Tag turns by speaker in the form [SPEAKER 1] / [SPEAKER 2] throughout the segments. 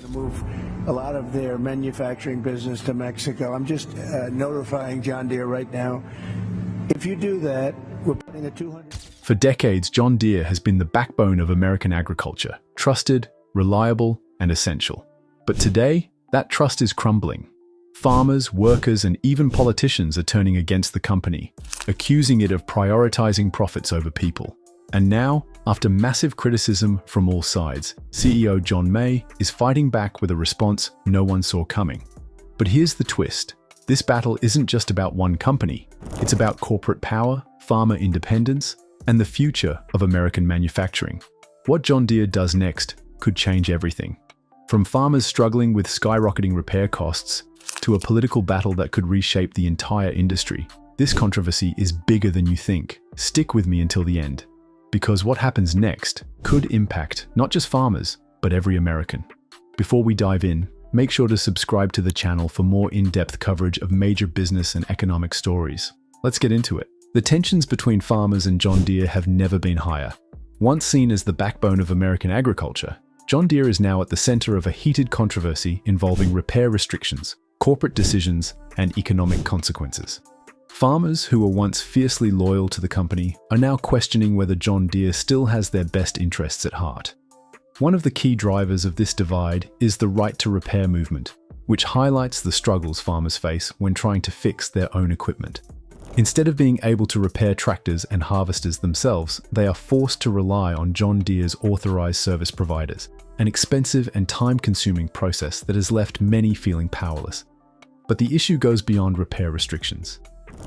[SPEAKER 1] Move a lot of their manufacturing business to Mexico. I'm just notifying John Deere right now. If you do that, we're putting a 200...
[SPEAKER 2] For decades, John Deere has been the backbone of American agriculture, trusted, reliable, and essential. But today, that trust is crumbling. Farmers, workers, and even politicians are turning against the company, accusing it of prioritizing profits over people. And now, after massive criticism from all sides, CEO John May is fighting back with a response no one saw coming. But here's the twist. This battle isn't just about one company. It's about corporate power, farmer independence, and the future of American manufacturing. What John Deere does next could change everything. From farmers struggling with skyrocketing repair costs to a political battle that could reshape the entire industry, this controversy is bigger than you think. Stick with me until the end, because what happens next could impact not just farmers, but every American. Before we dive in, make sure to subscribe to the channel for more in-depth coverage of major business and economic stories. Let's get into it. The tensions between farmers and John Deere have never been higher. Once seen as the backbone of American agriculture, John Deere is now at the center of a heated controversy involving repair restrictions, corporate decisions, and economic consequences. Farmers who were once fiercely loyal to the company are now questioning whether John Deere still has their best interests at heart. One of the key drivers of this divide is the right to repair movement, which highlights the struggles farmers face when trying to fix their own equipment. Instead of being able to repair tractors and harvesters themselves, they are forced to rely on John Deere's authorized service providers, an expensive and time-consuming process that has left many feeling powerless. But the issue goes beyond repair restrictions.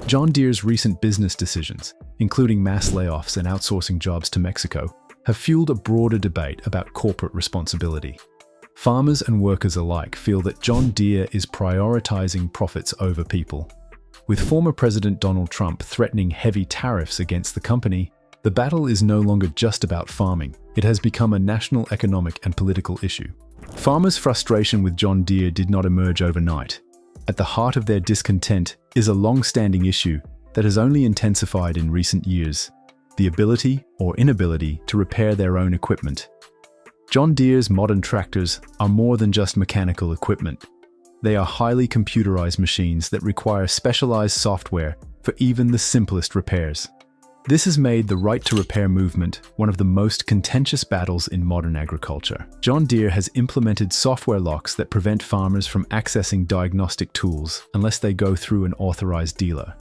[SPEAKER 2] John Deere's recent business decisions, including mass layoffs and outsourcing jobs to Mexico, have fueled a broader debate about corporate responsibility. Farmers and workers alike feel that John Deere is prioritizing profits over people. With former President Donald Trump threatening heavy tariffs against the company, the battle is no longer just about farming. It has become a national economic and political issue. Farmers' frustration with John Deere did not emerge overnight. At the heart of their discontent is a long-standing issue that has only intensified in recent years: the ability or inability to repair their own equipment. John Deere's modern tractors are more than just mechanical equipment. They are highly computerized machines that require specialized software for even the simplest repairs. This has made the right to repair movement one of the most contentious battles in modern agriculture. John Deere has implemented software locks that prevent farmers from accessing diagnostic tools unless they go through an authorized dealer.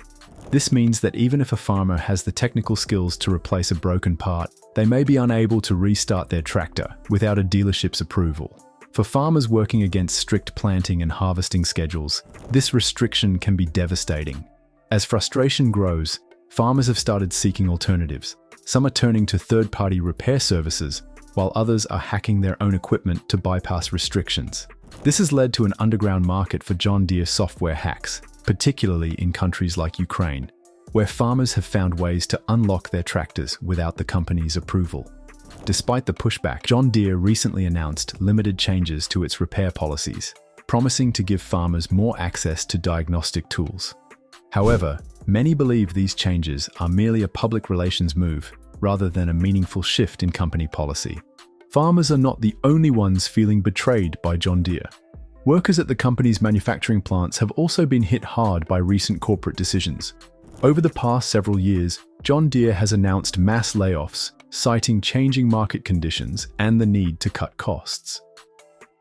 [SPEAKER 2] This means that even if a farmer has the technical skills to replace a broken part, they may be unable to restart their tractor without a dealership's approval. For farmers working against strict planting and harvesting schedules, this restriction can be devastating. As frustration grows, farmers have started seeking alternatives. Some are turning to third-party repair services, while others are hacking their own equipment to bypass restrictions. This has led to an underground market for John Deere software hacks, particularly in countries like Ukraine, where farmers have found ways to unlock their tractors without the company's approval. Despite the pushback, John Deere recently announced limited changes to its repair policies, promising to give farmers more access to diagnostic tools. However, many believe these changes are merely a public relations move rather than a meaningful shift in company policy. Farmers are not the only ones feeling betrayed by John Deere. Workers at the company's manufacturing plants have also been hit hard by recent corporate decisions. Over the past several years, John Deere has announced mass layoffs, citing changing market conditions and the need to cut costs.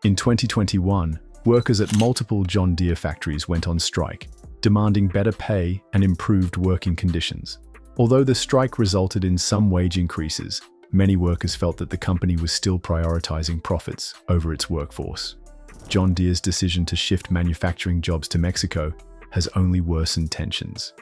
[SPEAKER 2] In 2021, workers at multiple John Deere factories went on strike, demanding better pay and improved working conditions. Although the strike resulted in some wage increases, many workers felt that the company was still prioritizing profits over its workforce. John Deere's decision to shift manufacturing jobs to Mexico has only worsened tensions.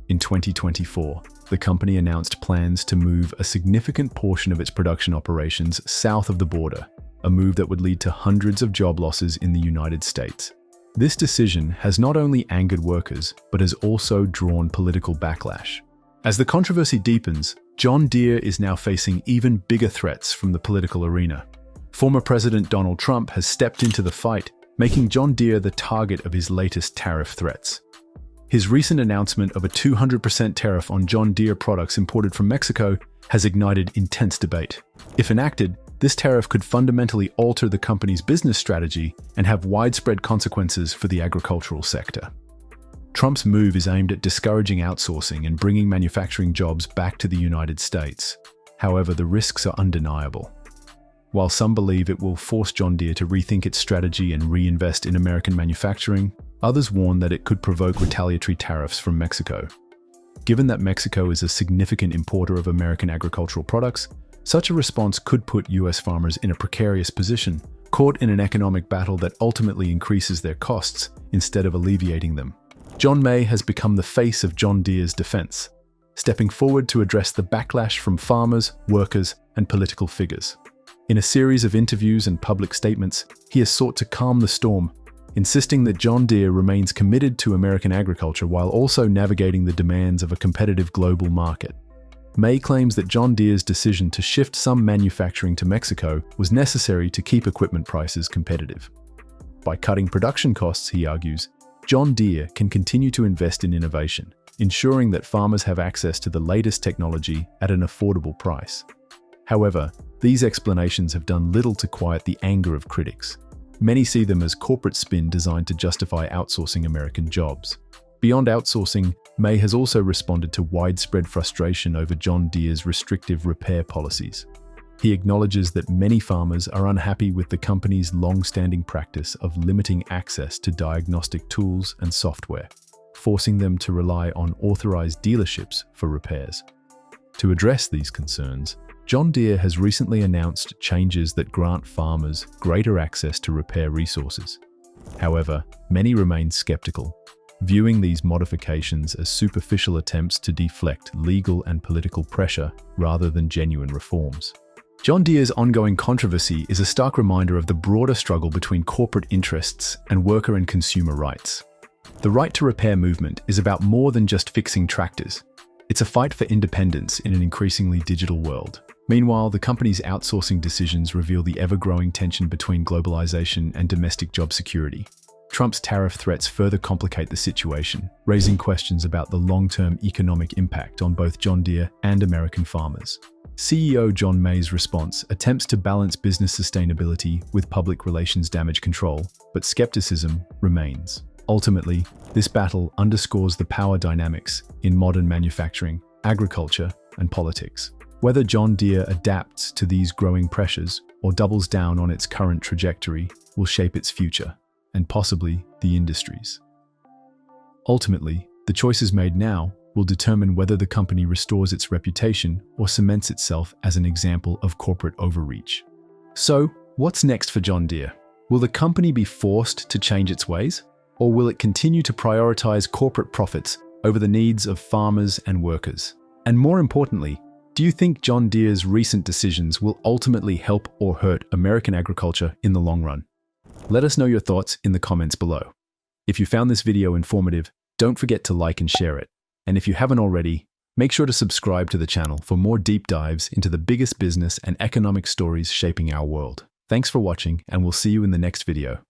[SPEAKER 2] In 2024, the company announced plans to move a significant portion of its production operations south of the border, a move that would lead to hundreds of job losses in the United States. This decision has not only angered workers, but has also drawn political backlash. As the controversy deepens, John Deere is now facing even bigger threats from the political arena. Former President Donald Trump has stepped into the fight, making John Deere the target of his latest tariff threats. His recent announcement of a 200% tariff on John Deere products imported from Mexico has ignited intense debate. If enacted, This tariff could fundamentally alter the company's business strategy and have widespread consequences for the agricultural sector. Trump's move is aimed at discouraging outsourcing and bringing manufacturing jobs back to the United States. However, the risks are undeniable. While some believe it will force John Deere to rethink its strategy and reinvest in American manufacturing, others warn that it could provoke retaliatory tariffs from Mexico. Given that Mexico is a significant importer of American agricultural products, such a response could put U.S. farmers in a precarious position, caught in an economic battle that ultimately increases their costs instead of alleviating them. John May has become the face of John Deere's defense, stepping forward to address the backlash from farmers, workers, and political figures. In a series of interviews and public statements, he has sought to calm the storm, insisting that John Deere remains committed to American agriculture while also navigating the demands of a competitive global market. May claims that John Deere's decision to shift some manufacturing to Mexico was necessary to keep equipment prices competitive. By cutting production costs, he argues, John Deere can continue to invest in innovation, ensuring that farmers have access to the latest technology at an affordable price. However, these explanations have done little to quiet the anger of critics. Many see them as corporate spin designed to justify outsourcing American jobs. Beyond outsourcing, May has also responded to widespread frustration over John Deere's restrictive repair policies. He acknowledges that many farmers are unhappy with the company's long-standing practice of limiting access to diagnostic tools and software, forcing them to rely on authorized dealerships for repairs. To address these concerns, John Deere has recently announced changes that grant farmers greater access to repair resources. However, many remain skeptical, viewing these modifications as superficial attempts to deflect legal and political pressure rather than genuine reforms. John Deere's ongoing controversy is a stark reminder of the broader struggle between corporate interests and worker and consumer rights. The right to repair movement is about more than just fixing tractors. It's a fight for independence in an increasingly digital world. Meanwhile, the company's outsourcing decisions reveal the ever-growing tension between globalization and domestic job security. Trump's tariff threats further complicate the situation, raising questions about the long-term economic impact on both John Deere and American farmers. CEO John May's response attempts to balance business sustainability with public relations damage control, but skepticism remains. Ultimately, this battle underscores the power dynamics in modern manufacturing, agriculture, and politics. Whether John Deere adapts to these growing pressures or doubles down on its current trajectory will shape its future, and possibly the industry's. Ultimately, the choices made now will determine whether the company restores its reputation or cements itself as an example of corporate overreach. So, what's next for John Deere? Will the company be forced to change its ways? Or will it continue to prioritize corporate profits over the needs of farmers and workers? And more importantly, do you think John Deere's recent decisions will ultimately help or hurt American agriculture in the long run? Let us know your thoughts in the comments below. If you found this video informative, don't forget to like and share it. And if you haven't already, make sure to subscribe to the channel for more deep dives into the biggest business and economic stories shaping our world. Thanks for watching, and we'll see you in the next video.